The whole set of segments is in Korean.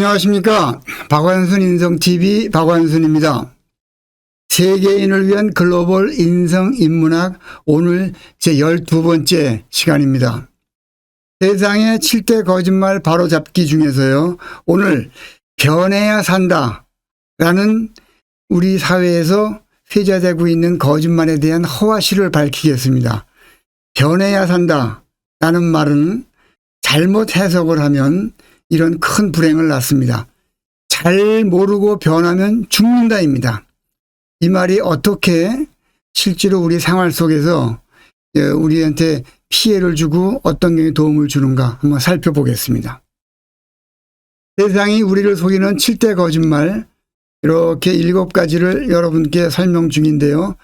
안녕하십니까. 박완순 인성TV 박완순입니다. 세계인을 위한 글로벌 인성인문학 오늘 제 12번째 시간입니다. 세상의 7대 거짓말 바로잡기 중에서요. 오늘 변해야 산다 라는 우리 사회에서 회자되고 있는 거짓말에 대한 허와시를 밝히겠습니다. 변해야 산다 라는 말은 잘못 해석을 하면 이런 큰 불행을 낳습니다. 잘 모르고 변하면 죽는다입니다. 이 말이 어떻게 실제로 우리 생활 속에서 우리한테 피해를 주고 어떤 경우에 도움을 주는가 한번 살펴보겠습니다. 세상이 우리를 속이는 7대 거짓말 이렇게 7가지를 여러분께 설명 중인데요.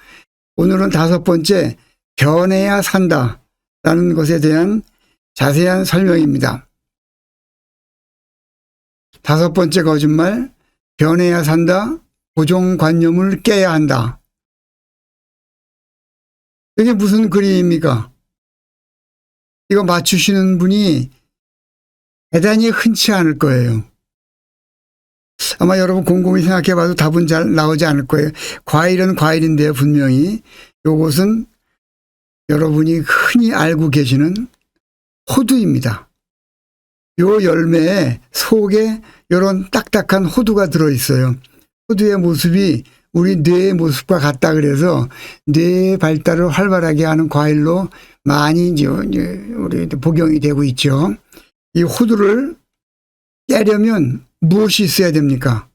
오늘은 5번째 변해야 산다 라는 것에 대한 자세한 설명입니다. 5번째 거짓말, 변해야 산다, 고정관념을 깨야 한다. 이게 무슨 그림입니까? 이거 맞추시는 분이 대단히 흔치 않을 거예요. 아마 여러분 곰곰이 생각해 봐도 답은 잘 나오지 않을 거예요. 과일은 과일인데요, 분명히. 요것은 여러분이 흔히 알고 계시는 호두입니다. 요 열매에 속에 이런 딱딱한 호두가 들어있어요. 호두의 모습이 우리 뇌의 모습과 같다 그래서 뇌의 발달을 활발하게 하는 과일로 많이 우리 복용이 되고 있죠. 이 호두를 깨려면 무엇이 있어야 됩니까?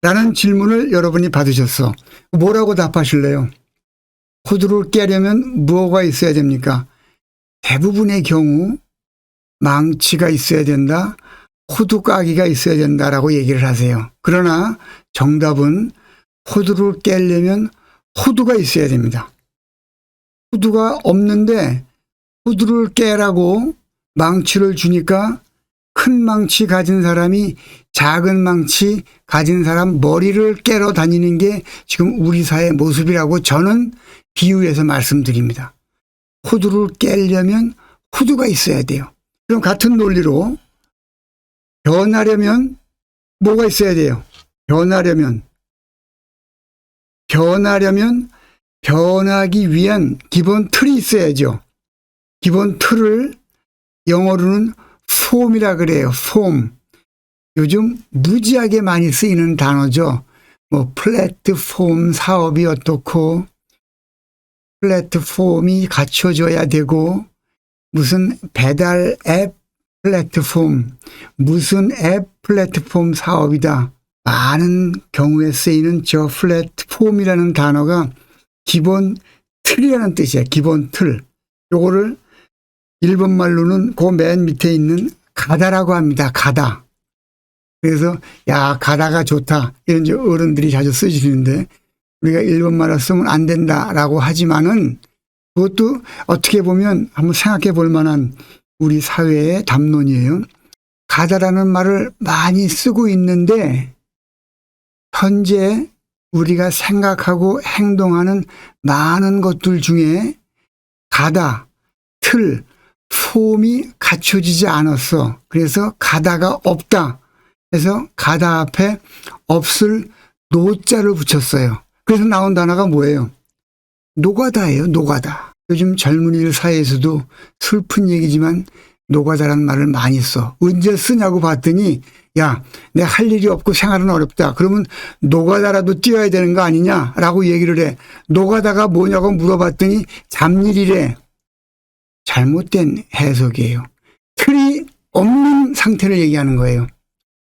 라는 질문을 여러분이 받으셨어. 뭐라고 답하실래요? 호두를 깨려면 무엇가 있어야 됩니까? 대부분의 경우 망치가 있어야 된다, 호두까기가 있어야 된다라고 얘기를 하세요. 그러나 정답은 호두를 깨려면 호두가 있어야 됩니다. 호두가 없는데 호두를 깨라고 망치를 주니까 큰 망치 가진 사람이 작은 망치 가진 사람 머리를 깨러 다니는 게 지금 우리 사회의 모습이라고 저는 비유해서 말씀드립니다. 호두를 깨려면 호두가 있어야 돼요. 그럼 같은 논리로 변하려면 뭐가 있어야 돼요? 변하려면 변하기 위한 기본 틀이 있어야죠. 기본 틀을 영어로는 폼이라 그래요. 폼. 요즘 무지하게 많이 쓰이는 단어죠. 뭐 플랫폼 사업이 어떻고 플랫폼이 갖춰져야 되고 무슨 배달 앱 플랫폼, 무슨 앱 플랫폼 사업이다. 많은 경우에 쓰이는 저 플랫폼이라는 단어가 기본 틀이라는 뜻이야. 기본 틀. 요거를 일본말로는 그 맨 밑에 있는 가다라고 합니다. 가다. 그래서 야 가다가 좋다. 이런 이제 어른들이 자주 쓰시는데 우리가 일본말로 쓰면 안 된다라고 하지만은 그것도 어떻게 보면 한번 생각해 볼 만한 우리 사회의 담론이에요. 가다라는 말을 많이 쓰고 있는데 현재 우리가 생각하고 행동하는 많은 것들 중에 가다, 틀, 폼이 갖춰지지 않았어. 그래서 가다가 없다. 그래서 가다 앞에 없을 노자를 붙였어요. 그래서 나온 단어가 뭐예요? 노가다예요. 노가다. 요즘 젊은이들 사이에서도 슬픈 얘기지만 노가다라는 말을 많이 써. 언제 쓰냐고 봤더니 야, 내 할 일이 없고 생활은 어렵다. 그러면 노가다라도 뛰어야 되는 거 아니냐라고 얘기를 해. 노가다가 뭐냐고 물어봤더니 잡일이래. 잘못된 해석이에요. 틀이 없는 상태를 얘기하는 거예요.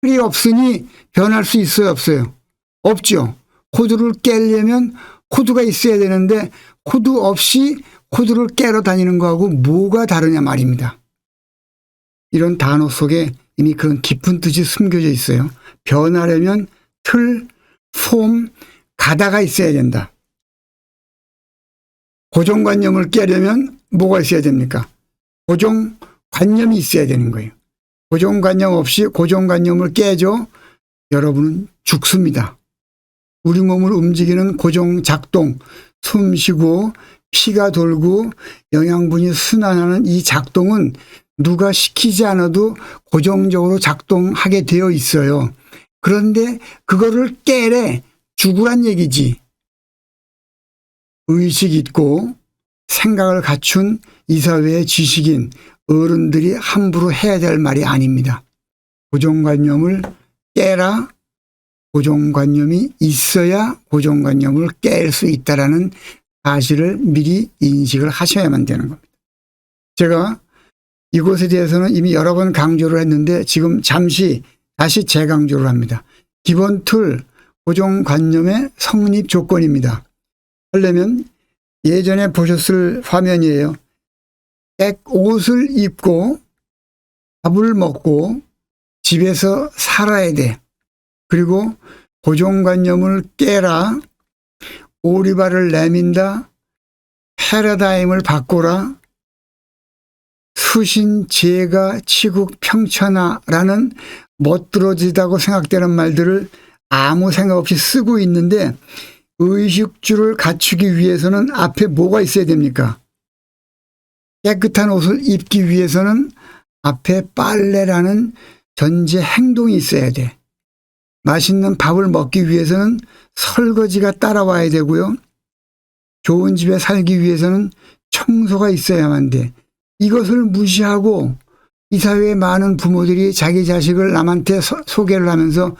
틀이 없으니 변할 수 있어요, 없어요? 없죠. 호두를 깨려면 호두가 있어야 되는데 호두 없이 호두를 깨러 다니는 거하고 뭐가 다르냐 말입니다. 이런 단어 속에 이미 그런 깊은 뜻이 숨겨져 있어요. 변하려면 틀, 폼, 가다가 있어야 된다. 고정관념을 깨려면 뭐가 있어야 됩니까? 고정관념이 있어야 되는 거예요. 고정관념 없이 고정관념을 깨죠. 여러분은 죽습니다. 우리 몸을 움직이는 고정작동, 숨 쉬고 피가 돌고 영양분이 순환하는 이 작동은 누가 시키지 않아도 고정적으로 작동하게 되어 있어요. 그런데 그거를 깨래 죽으란 얘기지. 의식 있고 생각을 갖춘 이 사회의 지식인 어른들이 함부로 해야 될 말이 아닙니다. 고정관념을 깨라. 고정관념이 있어야 고정관념을 깰 수 있다는 사실을 미리 인식을 하셔야만 되는 겁니다. 제가 이것에 대해서는 이미 여러 번 강조를 했는데 지금 잠시 다시 재강조를 합니다. 기본 틀 고정관념의 성립 조건입니다. 하려면 예전에 보셨을 화면이에요. 옷을 입고 밥을 먹고 집에서 살아야 돼. 그리고 고정관념을 깨라. 오리발을 내민다. 패러다임을 바꾸라. 수신제가 치국 평천하라는 멋들어지다고 생각되는 말들을 아무 생각 없이 쓰고 있는데 의식주를 갖추기 위해서는 앞에 뭐가 있어야 됩니까? 깨끗한 옷을 입기 위해서는 앞에 빨래라는 전제 행동이 있어야 돼. 맛있는 밥을 먹기 위해서는 설거지가 따라와야 되고요. 좋은 집에 살기 위해서는 청소가 있어야만 돼. 이것을 무시하고 이 사회의 많은 부모들이 자기 자식을 남한테 소개를 하면서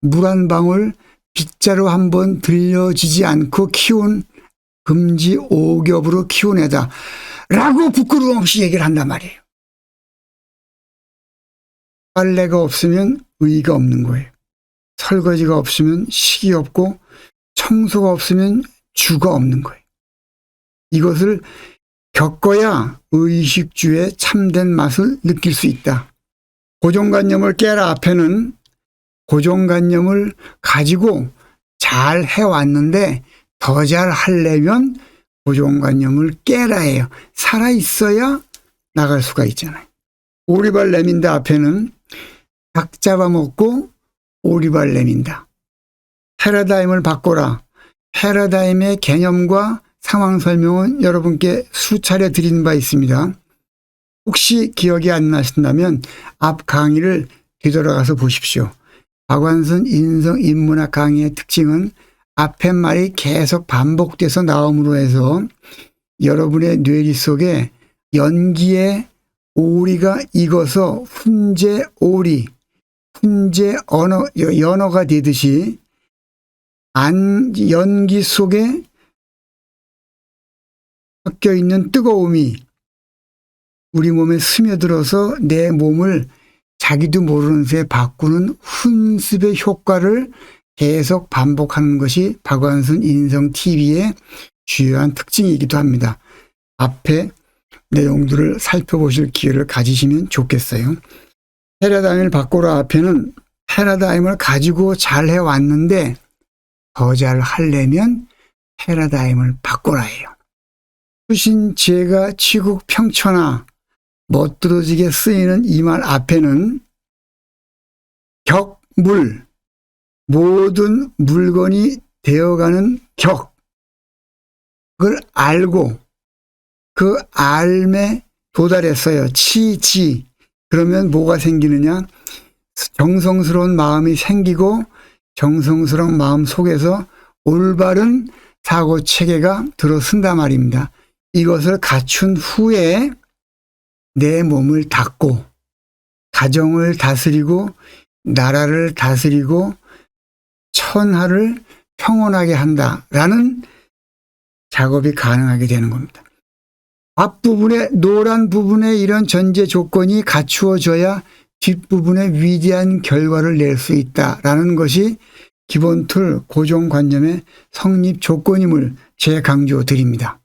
물 한 방울 빗자루 한번 들려지지 않고 키운 금지 오겹으로 키운 애다 라고 부끄러움 없이 얘기를 한단 말이에요. 빨래가 없으면 의의가 없는 거예요. 설거지가 없으면 식이 없고 청소가 없으면 주가 없는 거예요. 이것을 겪어야 의식주의 참된 맛을 느낄 수 있다. 고정관념을 깨라 앞에는 고정관념을 가지고 잘 해왔는데 더 잘 하려면 고정관념을 깨라예요. 살아있어야 나갈 수가 있잖아요. 오리발 내민다 앞에는 닭 잡아먹고 오리발 내민다. 패러다임을 바꿔라. 패러다임의 개념과 상황 설명은 여러분께 수차례 드린 바 있습니다. 혹시 기억이 안 나신다면 앞 강의를 뒤돌아가서 보십시오. 박완선 인성인문학 강의의 특징은 앞에 말이 계속 반복돼서 나옴으로 해서 여러분의 뇌리 속에 연기의 오리가 익어서 훈제 오리, 훈제 연어가 되듯이 연기 속에 섞여 있는 뜨거움이 우리 몸에 스며들어서 내 몸을 자기도 모르는 새에 바꾸는 훈습의 효과를 계속 반복하는 것이 박완순 인성TV의 주요한 특징이기도 합니다. 앞에 내용들을 살펴보실 기회를 가지시면 좋겠어요. 패러다임을 바꾸라 앞에는 패러다임을 가지고 잘 해왔는데 더 잘 하려면 패러다임을 바꾸라예요. 수신제가 치국 평천하 멋들어지게 쓰이는 이 말 앞에는 격물, 모든 물건이 되어가는 격, 그걸 알고 그 알매 도달했어요. 치지. 그러면 뭐가 생기느냐? 정성스러운 마음이 생기고 정성스러운 마음 속에서 올바른 사고 체계가 들어선단 말입니다. 이것을 갖춘 후에 내 몸을 닦고 가정을 다스리고 나라를 다스리고 천하를 평온하게 한다라는 작업이 가능하게 되는 겁니다. 앞부분에 노란 부분에 이런 전제 조건이 갖추어져야 뒷부분에 위대한 결과를 낼 수 있다라는 것이 기본 틀 고정관념의 성립 조건임을 재강조 드립니다.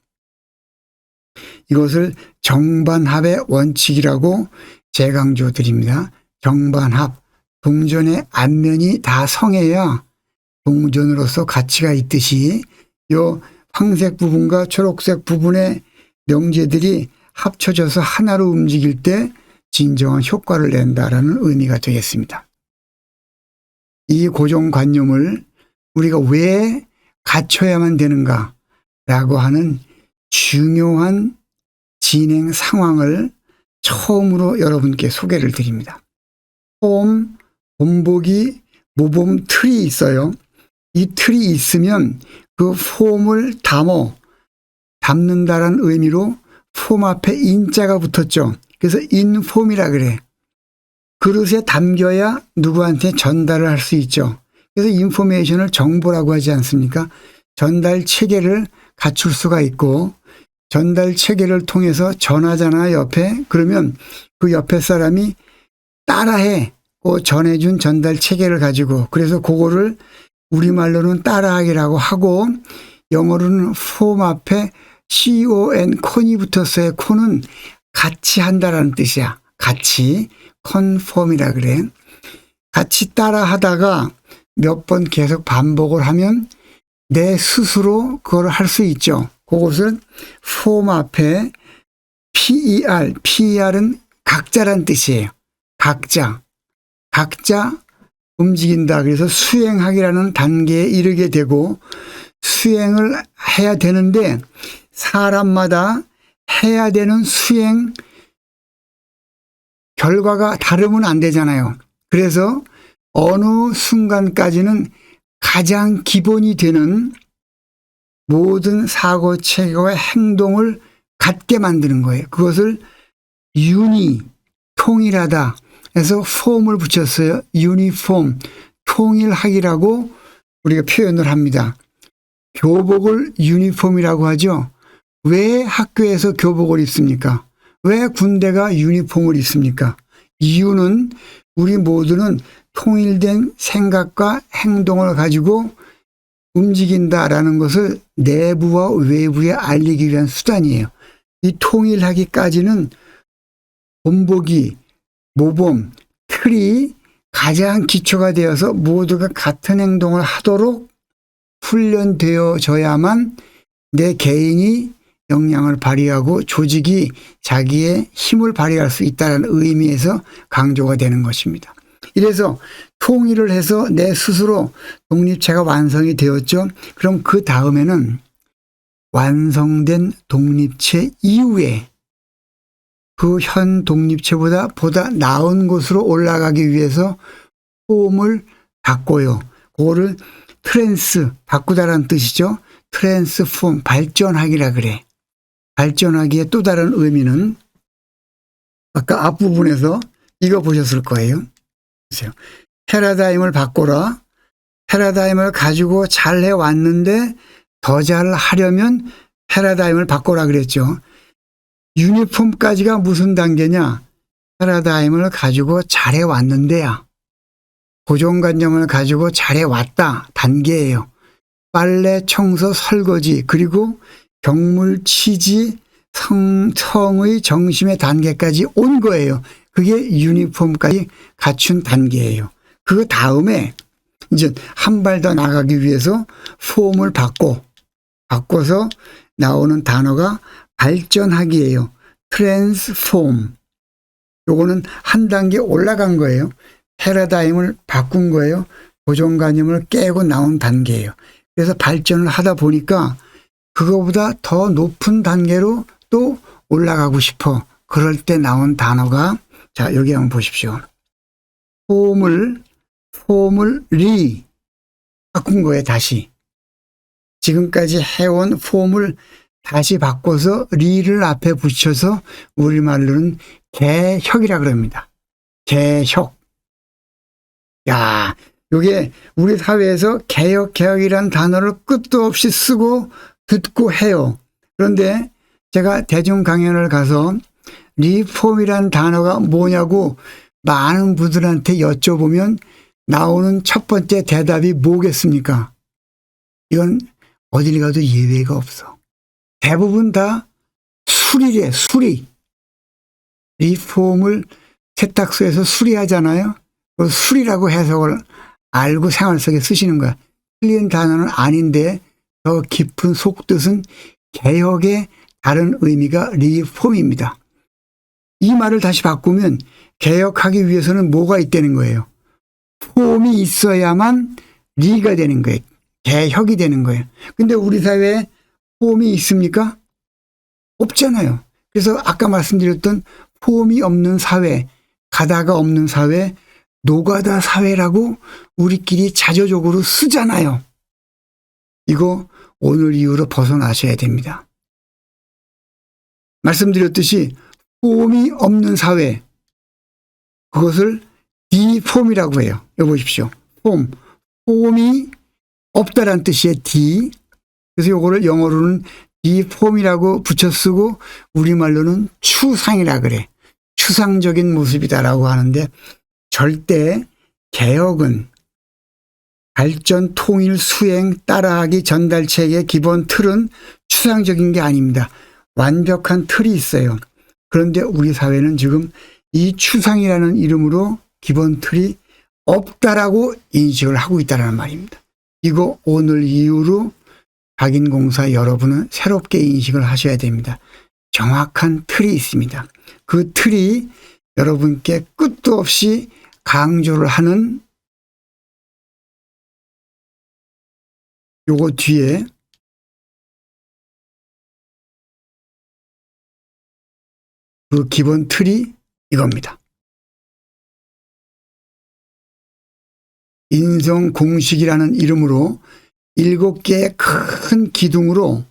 이것을 정반합의 원칙이라고 재강조 드립니다. 정반합, 동전의 앞면이 다 성해야 동전으로서 가치가 있듯이 요 황색 부분과 초록색 부분의 명제들이 합쳐져서 하나로 움직일 때 진정한 효과를 낸다라는 의미가 되겠습니다. 이 고정관념을 우리가 왜 갖춰야만 되는가라고 하는 중요한 진행 상황을 처음으로 여러분께 소개를 드립니다. 폼, 본보기, 모범 틀이 있어요. 이 틀이 있으면 그 폼을 담는다라는 의미로 폼 앞에 인자가 붙었죠. 그래서 인폼이라 그래. 그릇에 담겨야 누구한테 전달을 할 수 있죠. 그래서 인포메이션을 정보라고 하지 않습니까? 전달 체계를 갖출 수가 있고 전달 체계를 통해서 전하잖아 옆에. 그러면 그 옆에 사람이 따라해. 그 전해준 전달 체계를 가지고 그래서 그거를 우리말로는 따라하기라고 하고 영어로는 폼 앞에 con, con이 붙었어요. con은 같이 한다라는 뜻이야. 같이 conform이라 그래. 같이 따라 하다가 몇 번 계속 반복을 하면 내 스스로 그걸 할 수 있죠. 그것을 폼 앞에 PER은 각자란 뜻이에요. 각자 움직인다. 그래서 수행하기라는 단계에 이르게 되고 수행을 해야 되는데 사람마다 해야 되는 수행 결과가 다르면 안 되잖아요. 그래서 어느 순간까지는 가장 기본이 되는 모든 사고 체계와 행동을 갖게 만드는 거예요. 그것을 통일하다 해서 폼을 붙였어요. 유니폼, 통일하기라고 우리가 표현을 합니다. 교복을 유니폼이라고 하죠. 왜 학교에서 교복을 입습니까? 왜 군대가 유니폼을 입습니까? 이유는 우리 모두는 통일된 생각과 행동을 가지고 움직인다라는 것을 내부와 외부에 알리기 위한 수단이에요. 이 통일하기까지는 본보기, 모범, 틀이 가장 기초가 되어서 모두가 같은 행동을 하도록 훈련되어져야만 내 개인이 역량을 발휘하고 조직이 자기의 힘을 발휘할 수 있다는 의미에서 강조가 되는 것입니다. 이래서 통일을 해서 내 스스로 독립체가 완성이 되었죠. 그럼 그 다음에는 완성된 독립체 이후에 그 현 독립체보다 보다 나은 곳으로 올라가기 위해서 폼을 바꿔요. 그거를 바꾸다라는 뜻이죠. 트랜스폼, 발전하기라 그래. 발전하기의 또 다른 의미는 아까 앞부분에서 이거 보셨을 거예요. 보세요. 패러다임을 바꿔라. 패러다임을 가지고 잘 해왔는데 더 잘하려면 패러다임을 바꿔라 그랬죠. 유니폼까지가 무슨 단계냐? 패러다임을 가지고 잘해왔는데야. 고정관념을 가지고 잘해왔다 단계예요. 빨래, 청소, 설거지 그리고 경물, 치지, 성의 정심의 단계까지 온 거예요. 그게 유니폼까지 갖춘 단계예요. 그 다음에 이제 한 발 더 나가기 위해서 폼을 바꿔서 나오는 단어가 발전하기예요. 트랜스폼. 요거는 한 단계 올라간 거예요. 패러다임을 바꾼 거예요. 고정관념을 깨고 나온 단계예요. 그래서 발전을 하다 보니까 그거보다 더 높은 단계로 또 올라가고 싶어. 그럴 때 나온 단어가 자 여기 한번 보십시오. 폼을 바꾼 거예요. 다시. 지금까지 해온 폼을 다시 바꿔서 리를 앞에 붙여서 우리말로는 개혁이라 그럽니다. 개혁. 야, 이게 우리 사회에서 개혁이라는 단어를 끝도 없이 쓰고 듣고 해요. 그런데 제가 대중 강연을 가서 리폼이라는 단어가 뭐냐고 많은 분들한테 여쭤보면 나오는 첫 번째 대답이 뭐겠습니까? 이건 어딜 가도 예외가 없어. 대부분 다 수리래, 수리. 리폼을 세탁소에서 수리하잖아요. 그 수리라고 해석을 알고 생활 속에 쓰시는 거야. 틀린 단어는 아닌데 더 깊은 속뜻은 개혁의 다른 의미가 리폼입니다. 이 말을 다시 바꾸면 개혁하기 위해서는 뭐가 있다는 거예요? 폼이 있어야만 리가 되는 거예요. 개혁이 되는 거예요. 근데 우리 사회에 폼이 있습니까? 없잖아요. 그래서 아까 말씀드렸던 폼이 없는 사회, 가다가 없는 사회, 노가다 사회라고 우리끼리 자조적으로 쓰잖아요. 이거 오늘 이후로 벗어나셔야 됩니다. 말씀드렸듯이 폼이 없는 사회, 그것을 디폼이라고 해요. 여기 보십시오. 폼이 없다란 뜻이에요. 디. 그래서 요거를 영어로는 디폼이라고 붙여 쓰고 우리말로는 추상이라 그래. 추상적인 모습이다라고 하는데, 절대 개혁은 발전, 통일, 수행, 따라하기, 전달체계의 기본 틀은 추상적인 게 아닙니다. 완벽한 틀이 있어요. 그런데 우리 사회는 지금 이 추상이라는 이름으로 기본 틀이 없다라고 인식을 하고 있다는 말입니다. 이거 오늘 이후로 박인공사 여러분은 새롭게 인식을 하셔야 됩니다. 정확한 틀이 있습니다. 그 틀이 여러분께 끝도 없이 강조를 하는 요거 뒤에 그 기본 틀이 이겁니다. 인성 공식이라는 이름으로 7개의 큰 기둥으로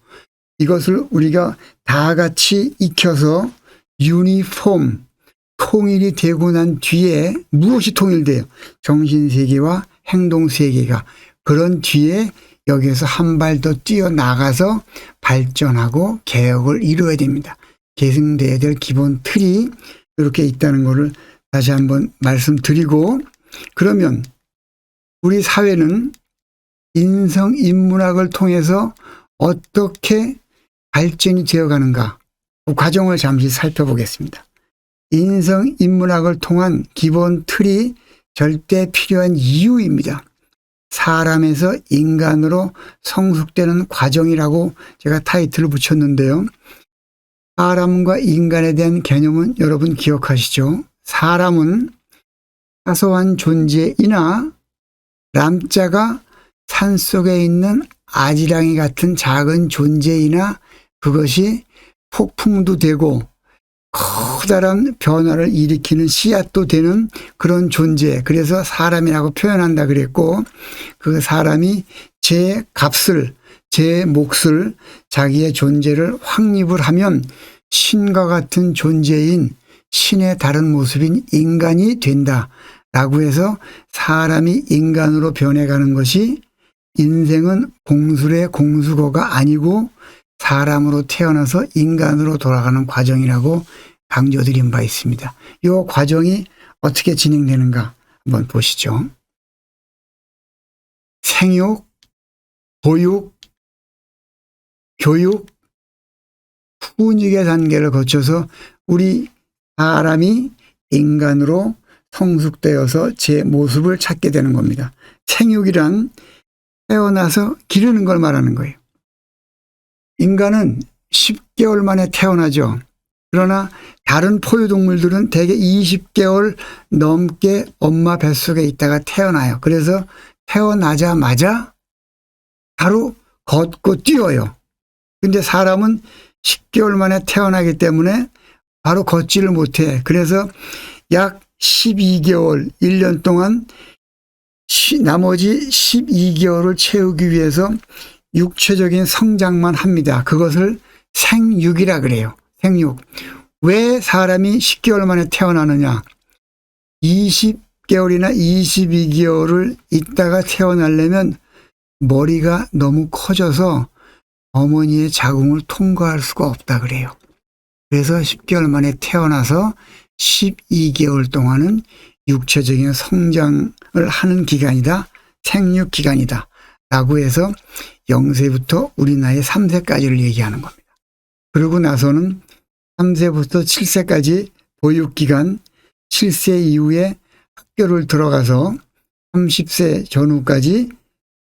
이것을 우리가 다 같이 익혀서 유니폼, 통일이 되고 난 뒤에 무엇이 통일돼요? 정신세계와 행동세계가. 그런 뒤에 여기에서 한 발 더 뛰어나가서 발전하고 개혁을 이루어야 됩니다. 계승돼야 될 기본 틀이 이렇게 있다는 것을 다시 한번 말씀드리고, 그러면 우리 사회는 인성인문학을 통해서 어떻게 발전이 되어가는가, 그 과정을 잠시 살펴보겠습니다. 인성인문학을 통한 기본 틀이 절대 필요한 이유입니다. 사람에서 인간으로 성숙되는 과정이라고 제가 타이틀을 붙였는데요. 사람과 인간에 대한 개념은 여러분 기억하시죠? 사람은 사소한 존재이나 람자가 산속에 있는 아지랑이 같은 작은 존재이나 그것이 폭풍도 되고 커다란 변화를 일으키는 씨앗도 되는 그런 존재, 그래서 사람이라고 표현한다 그랬고, 그 사람이 제 값을, 제 몫을, 자기의 존재를 확립을 하면 신과 같은 존재인 신의 다른 모습인 인간이 된다라고 해서 사람이 인간으로 변해가는 것이 인생은 공술의 공수거가 아니고 사람으로 태어나서 인간으로 돌아가는 과정이라고 강조드린 바 있습니다. 이 과정이 어떻게 진행되는가 한번 보시죠. 생육, 보육, 교육, 훈육의 단계를 거쳐서 우리 사람이 인간으로 성숙되어서 제 모습을 찾게 되는 겁니다. 생육이란 태어나서 기르는 걸 말하는 거예요. 인간은 10개월 만에 태어나죠. 그러나 다른 포유동물들은 대개 20개월 넘게 엄마 뱃속에 있다가 태어나요. 그래서 태어나자마자 바로 걷고 뛰어요. 근데 사람은 10개월 만에 태어나기 때문에 바로 걷지를 못해. 그래서 약 12개월, 1년 동안 나머지 12개월을 채우기 위해서 육체적인 성장만 합니다. 그것을 생육이라 그래요. 생육. 왜 사람이 10개월 만에 태어나느냐? 20개월이나 22개월을 있다가 태어나려면 머리가 너무 커져서 어머니의 자궁을 통과할 수가 없다 그래요. 그래서 10개월 만에 태어나서 12개월 동안은 육체적인 성장을 하는 기간이다. 생육 기간이다. 라고 해서 0세부터 우리 나이 3세까지를 얘기하는 겁니다. 그러고 나서는 3세부터 7세까지 보육기간, 7세 이후에 학교를 들어가서 30세 전후까지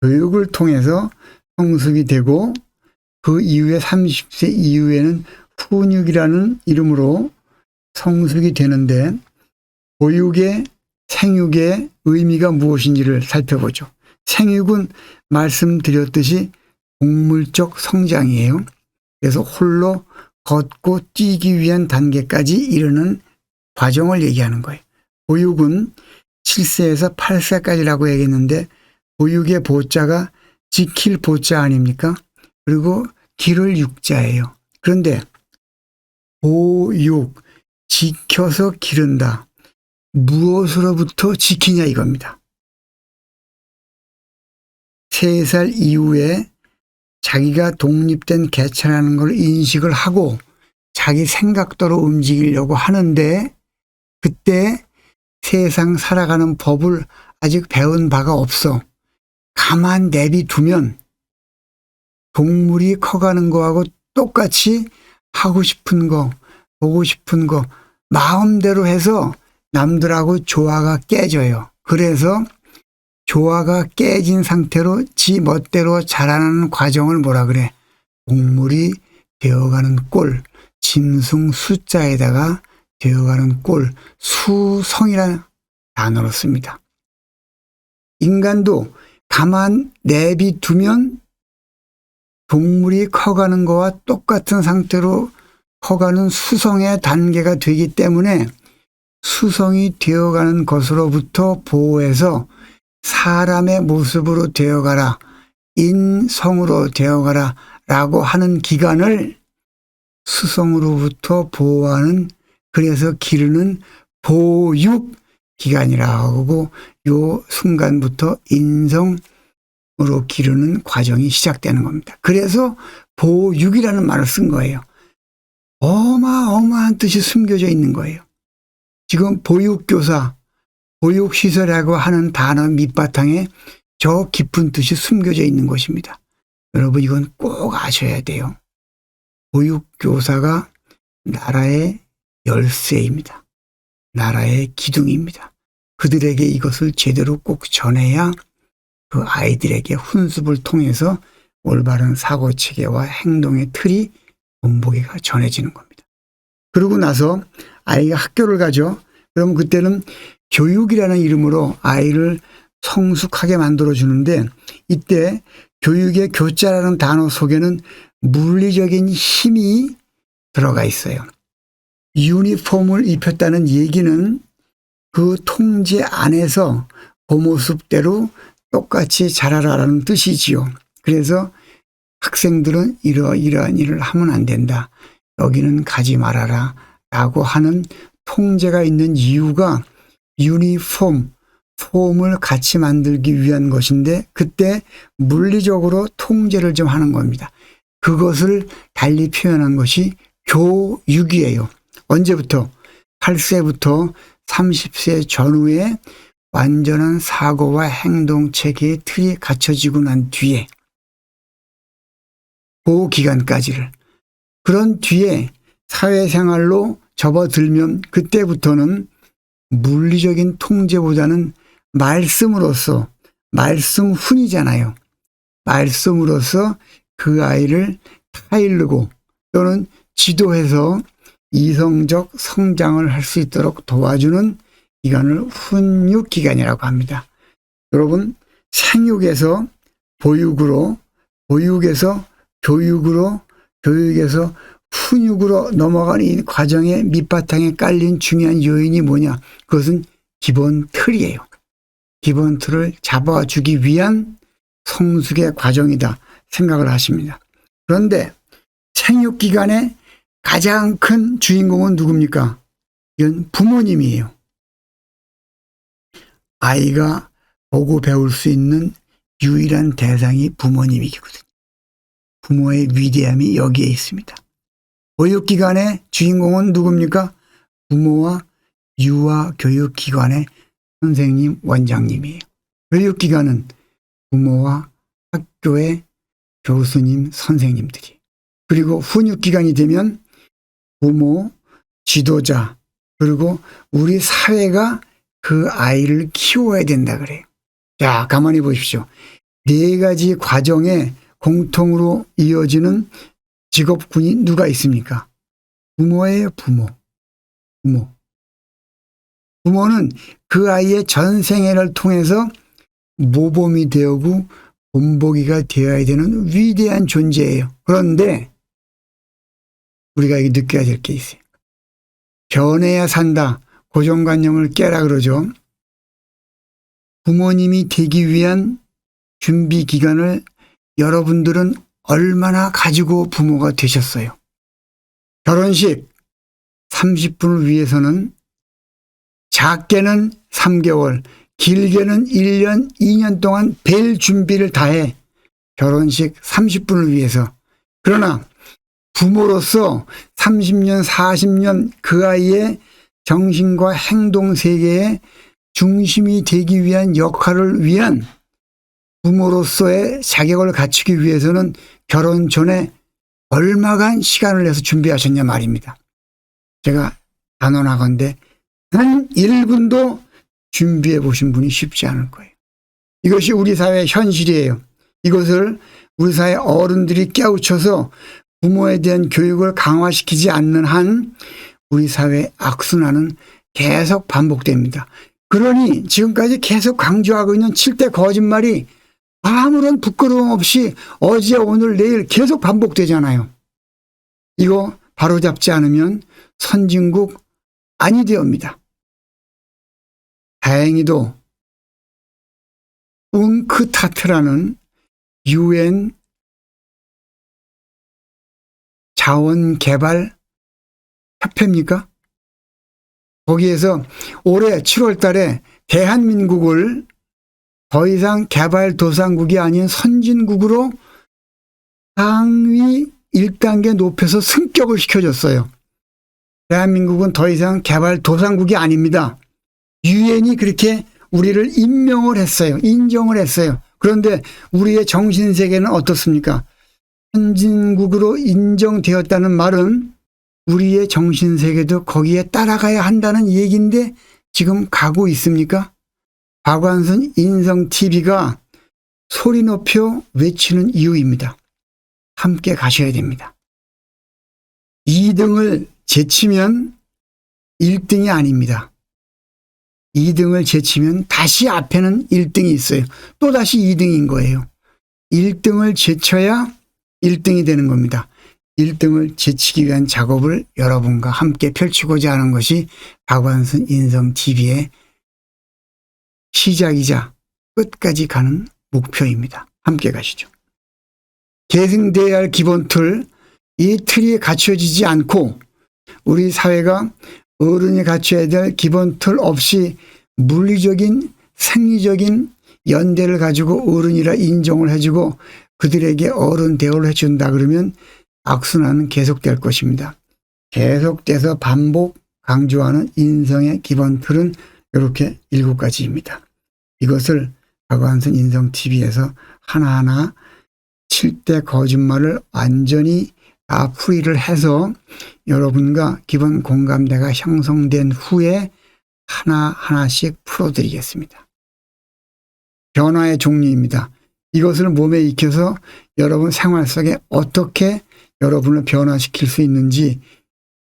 교육을 통해서 성숙이 되고, 그 이후에 30세 이후에는 훈육이라는 이름으로 성숙이 되는데, 보육의 생육의 의미가 무엇인지를 살펴보죠. 생육은 말씀드렸듯이 동물적 성장이에요. 그래서 홀로 걷고 뛰기 위한 단계까지 이르는 과정을 얘기하는 거예요. 보육은 7세에서 8세까지라고 얘기했는데 보육의 보자가 지킬 보자 아닙니까? 그리고 기를 육자예요. 그런데 보육, 지켜서 기른다. 무엇으로부터 지키냐 이겁니다. 3살 이후에 자기가 독립된 개체라는 걸 인식을 하고 자기 생각대로 움직이려고 하는데 그때 세상 살아가는 법을 아직 배운 바가 없어. 가만 내비두면 동물이 커가는 거하고 똑같이 하고 싶은 거, 보고 싶은 거 마음대로 해서 남들하고 조화가 깨져요. 그래서 조화가 깨진 상태로 지 멋대로 자라나는 과정을 뭐라 그래? 동물이 되어가는 꼴, 짐승 숫자에다가 되어가는 꼴, 수성이라는 단어로 씁니다. 인간도 가만 내비두면 동물이 커가는 거와 똑같은 상태로 커가는 수성의 단계가 되기 때문에 수성이 되어가는 것으로부터 보호해서 사람의 모습으로 되어가라, 인성으로 되어가라 라고 하는 기간을 수성으로부터 보호하는, 그래서 기르는 보육 기간이라고 하고 요 순간부터 인성으로 기르는 과정이 시작되는 겁니다. 그래서 보육이라는 말을 쓴 거예요. 어마어마한 뜻이 숨겨져 있는 거예요. 지금 보육교사, 보육시설이라고 하는 단어 밑바탕에 저 깊은 뜻이 숨겨져 있는 것입니다. 여러분 이건 꼭 아셔야 돼요. 보육교사가 나라의 열쇠입니다. 나라의 기둥입니다. 그들에게 이것을 제대로 꼭 전해야 그 아이들에게 훈습을 통해서 올바른 사고체계와 행동의 틀이 본보기가 전해지는 겁니다. 그러고 나서 아이가 학교를 가죠. 그럼 그때는 교육이라는 이름으로 아이를 성숙하게 만들어주는데 이때 교육의 교자라는 단어 속에는 물리적인 힘이 들어가 있어요. 유니폼을 입혔다는 얘기는 그 통제 안에서 그 모습대로 똑같이 자라라는 뜻이지요. 그래서 학생들은 이러이러한 일을 하면 안 된다. 여기는 가지 말아라 라고 하는 통제가 있는 이유가 유니폼, 폼을 같이 만들기 위한 것인데 그때 물리적으로 통제를 좀 하는 겁니다. 그것을 달리 표현한 것이 교육이에요. 언제부터? 8세부터 30세 전후에 완전한 사고와 행동체계의 틀이 갖춰지고 난 뒤에 그 기간까지를. 그런 뒤에 사회생활로 접어들면 그때부터는 물리적인 통제보다는 말씀으로서, 말씀훈이잖아요. 말씀으로서 그 아이를 타일르고 또는 지도해서 이성적 성장을 할 수 있도록 도와주는 기간을 훈육 기간이라고 합니다. 여러분 생육에서 보육으로, 보육에서 교육으로, 교육에서 훈육으로 넘어가는 이 과정의 밑바탕에 깔린 중요한 요인이 뭐냐? 그것은 기본 틀이에요. 기본 틀을 잡아주기 위한 성숙의 과정이다 생각을 하십니다. 그런데 생육 기간에 가장 큰 주인공은 누굽니까? 이건 부모님이에요. 아이가 보고 배울 수 있는 유일한 대상이 부모님이거든요. 부모의 위대함이 여기에 있습니다. 보육기관의 주인공은 누굽니까? 부모와 유아교육기관의 선생님, 원장님이에요. 교육기관은 부모와 학교의 교수님, 선생님들이. 그리고 훈육기간이 되면 부모, 지도자, 그리고 우리 사회가 그 아이를 키워야 된다 그래요. 자, 가만히 보십시오. 4가지 과정에 공통으로 이어지는 직업군이 누가 있습니까? 부모예요, 부모. 부모는 그 아이의 전생애를 통해서 모범이 되고 본보기가 되어야 되는 위대한 존재예요. 그런데 우리가 느껴야 될 게 있어요. 변해야 산다. 고정관념을 깨라 그러죠. 부모님이 되기 위한 준비 기간을 여러분들은 얼마나 가지고 부모가 되셨어요. 결혼식 30분을 위해서는 작게는 3개월, 길게는 1년, 2년 동안 별 준비를 다해 결혼식 30분을 위해서. 그러나 부모로서 30년, 40년 그 아이의 정신과 행동 세계의 중심이 되기 위한 역할을 위한 부모로서의 자격을 갖추기 위해서는 결혼 전에 얼마간 시간을 내서 준비하셨냐 말입니다. 제가 단언하건대 한 1분도 준비해 보신 분이 쉽지 않을 거예요. 이것이 우리 사회의 현실이에요. 이것을 우리 사회 어른들이 깨우쳐서 부모에 대한 교육을 강화시키지 않는 한 우리 사회의 악순환은 계속 반복됩니다. 그러니 지금까지 계속 강조하고 있는 7대 거짓말이 아무런 부끄러움 없이 어제 오늘 내일 계속 반복되잖아요. 이거 바로잡지 않으면 선진국 아니 되옵니다. 다행히도 웅크타트라는 UN 자원개발 협회입니까? 거기에서 올해 7월 달에 대한민국을 더 이상 개발도상국이 아닌 선진국으로 상위 1단계 높여서 승격을 시켜줬어요. 대한민국은 더 이상 개발도상국이 아닙니다. 유엔이 그렇게 우리를 임명을 했어요. 인정을 했어요. 그런데 우리의 정신세계는 어떻습니까? 선진국으로 인정되었다는 말은 우리의 정신세계도 거기에 따라가야 한다는 얘기인데 지금 가고 있습니까? 박완순 인성TV가 소리 높여 외치는 이유입니다. 함께 가셔야 됩니다. 2등을 제치면 1등이 아닙니다. 2등을 제치면 다시 앞에는 1등이 있어요. 또 다시 2등인 거예요. 1등을 제쳐야 1등이 되는 겁니다. 1등을 제치기 위한 작업을 여러분과 함께 펼치고자 하는 것이 박완순 인성TV의 시작이자 끝까지 가는 목표입니다. 함께 가시죠. 계승돼야 할 기본 틀, 이 틀이 갖춰지지 않고 우리 사회가 어른이 갖춰야 될 기본 틀 없이 물리적인 생리적인 연대를 가지고 어른이라 인정을 해주고 그들에게 어른 대우를 해준다 그러면 악순환은 계속될 것입니다. 계속돼서 반복 강조하는 인성의 기본 틀은 이렇게 7가지입니다. 이것을 박완순 인성TV에서 하나하나 7대 거짓말을 완전히 다 풀이를 해서 여러분과 기본 공감대가 형성된 후에 하나하나씩 풀어드리겠습니다. 변화의 종류입니다. 이것을 몸에 익혀서 여러분 생활 속에 어떻게 여러분을 변화시킬 수 있는지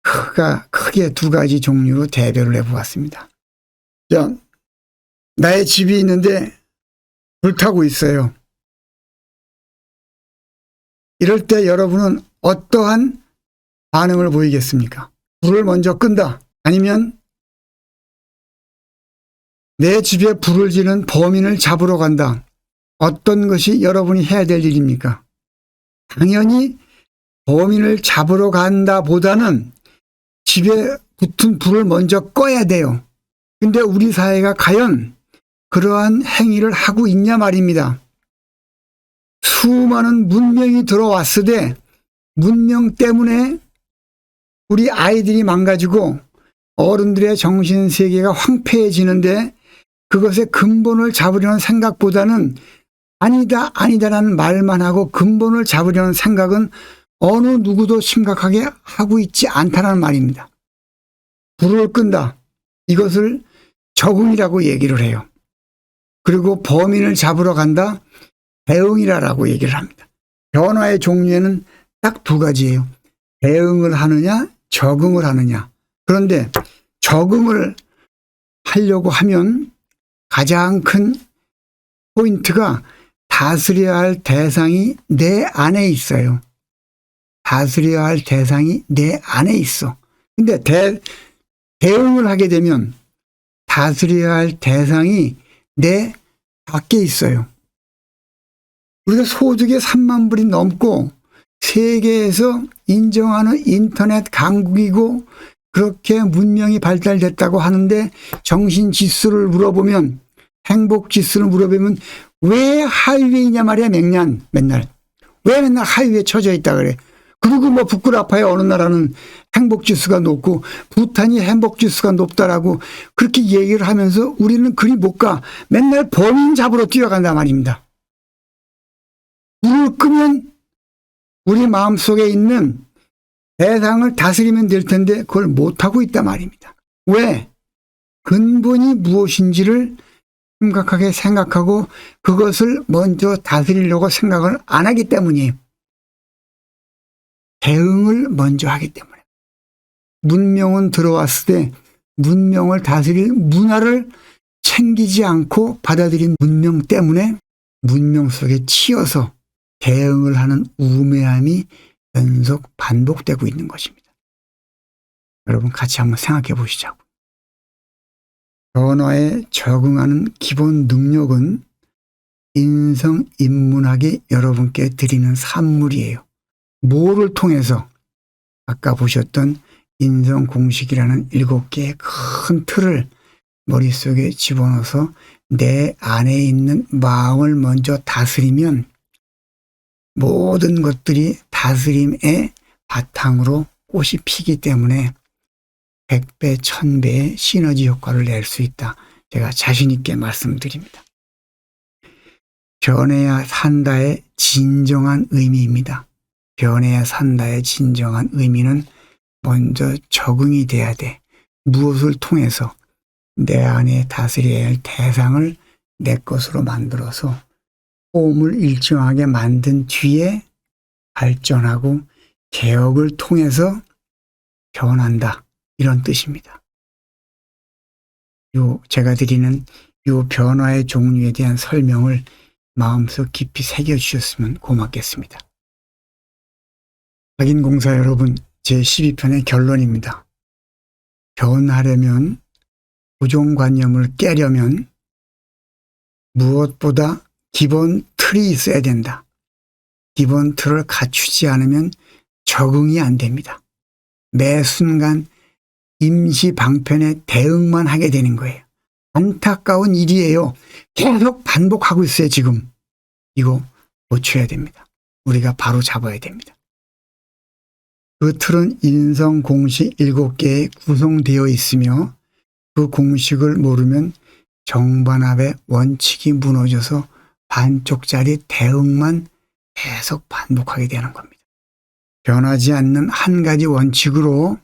크게 2가지 종류로 대별을 해보았습니다. 자, 나의 집이 있는데 불타고 있어요. 이럴 때 여러분은 어떠한 반응을 보이겠습니까? 불을 먼저 끈다. 아니면 내 집에 불을 지른 범인을 잡으러 간다. 어떤 것이 여러분이 해야 될 일입니까? 당연히 범인을 잡으러 간다 보다는 집에 붙은 불을 먼저 꺼야 돼요. 근데 우리 사회가 과연 그러한 행위를 하고 있냐 말입니다. 수많은 문명이 들어왔으되 문명 때문에 우리 아이들이 망가지고 어른들의 정신세계가 황폐해지는데 그것의 근본을 잡으려는 생각보다는 아니다라는 말만 하고 근본을 잡으려는 생각은 어느 누구도 심각하게 하고 있지 않다는 말입니다. 불을 끈다. 이것을 적응이라고 얘기를 해요. 그리고 범인을 잡으러 간다. 대응이라고 얘기를 합니다. 변화의 종류에는 딱 2가지예요. 대응을 하느냐, 적응을 하느냐. 그런데 적응을 하려고 하면 가장 큰 포인트가 다스려야 할 대상이 내 안에 있어요. 다스려야 할 대상이 내 안에 있어. 근데 대응을 하게 되면 다스려야 할 대상이 내 밖에 있어요. 우리가 소득의 3만 불이 넘고 세계에서 인정하는 인터넷 강국이고 그렇게 문명이 발달됐다고 하는데 정신지수를 물어보면, 행복지수를 물어보면 왜 하위에 있냐 말이야. 맨날 왜 맨날 하위에 처져 있다 그래. 그리고 뭐 부끄러워요. 어느 나라는 행복지수가 높고 부탄이 행복지수가 높다라고 그렇게 얘기를 하면서 우리는 그리 못 가. 맨날 범인 잡으러 뛰어간단 말입니다. 불을 끄면 우리 마음속에 있는 대상을 다스리면 될 텐데 그걸 못하고 있단 말입니다. 왜? 근본이 무엇인지를 심각하게 생각하고 그것을 먼저 다스리려고 생각을 안 하기 때문이에요. 대응을 먼저 하기 때문에. 문명은 들어왔을 때 문명을 다스릴 문화를 챙기지 않고 받아들인 문명 때문에 문명 속에 치여서 대응을 하는 우매함이 연속 반복되고 있는 것입니다. 여러분 같이 한번 생각해 보시자고. 변화에 적응하는 기본 능력은 인성인문학이 여러분께 드리는 산물이에요. 뭐를 통해서? 아까 보셨던 인성공식이라는 7개의 큰 틀을 머릿속에 집어넣어서 내 안에 있는 마음을 먼저 다스리면 모든 것들이 다스림의 바탕으로 꽃이 피기 때문에 100배, 1000배의 시너지 효과를 낼 수 있다. 제가 자신 있게 말씀드립니다. 변해야 산다의 진정한 의미입니다. 변해야 산다의 진정한 의미는 먼저 적응이 돼야 돼. 무엇을 통해서? 내 안에 다스려야 할 대상을 내 것으로 만들어서 호흡을 일정하게 만든 뒤에 발전하고 개혁을 통해서 변한다. 이런 뜻입니다. 제가 드리는 이 변화의 종류에 대한 설명을 마음속 깊이 새겨주셨으면 고맙겠습니다. 각인공사 여러분, 제12편의 결론입니다. 변하려면, 고정관념을 깨려면 무엇보다 기본 틀이 있어야 된다. 기본 틀을 갖추지 않으면 적응이 안 됩니다. 매 순간 임시 방편에 대응만 하게 되는 거예요. 안타까운 일이에요. 계속 반복하고 있어요, 지금. 이거 고쳐야 됩니다. 우리가 바로 잡아야 됩니다. 그 틀은 인성 공식 7개에 구성되어 있으며 그 공식을 모르면 정반합의 원칙이 무너져서 반쪽짜리 대응만 계속 반복하게 되는 겁니다. 변하지 않는 한 가지 원칙으로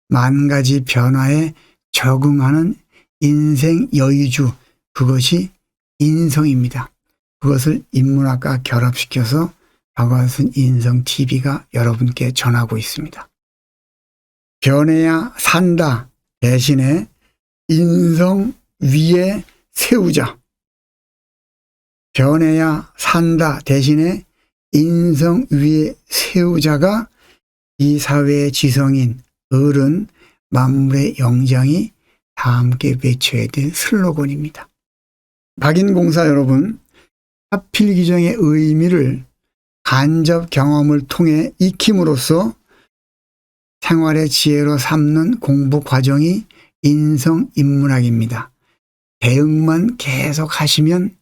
만 가지 변화에 적응하는 인생 여의주, 그것이 인성입니다. 그것을 인문학과 결합시켜서 박완순 인성TV가 여러분께 전하고 있습니다. 변해야 산다 대신에 인성 위에 세우자. 변해야 산다 대신에 인성 위에 세우자가 이 사회의 지성인 어른, 만물의 영장이 다 함께 외쳐야 될 슬로건입니다. 박인공사 여러분, 하필기정의 의미를 간접 경험을 통해 익힘으로써 생활의 지혜로 삼는 공부 과정이 인성인문학입니다. 대응만 계속 하시면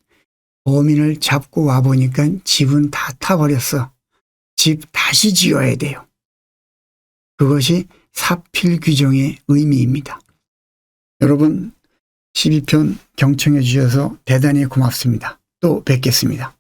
범인을 잡고 와보니까 집은 다 타버렸어. 집 다시 지어야 돼요. 그것이 사필귀정의 의미입니다. 여러분 12편 경청해 주셔서 대단히 고맙습니다. 또 뵙겠습니다.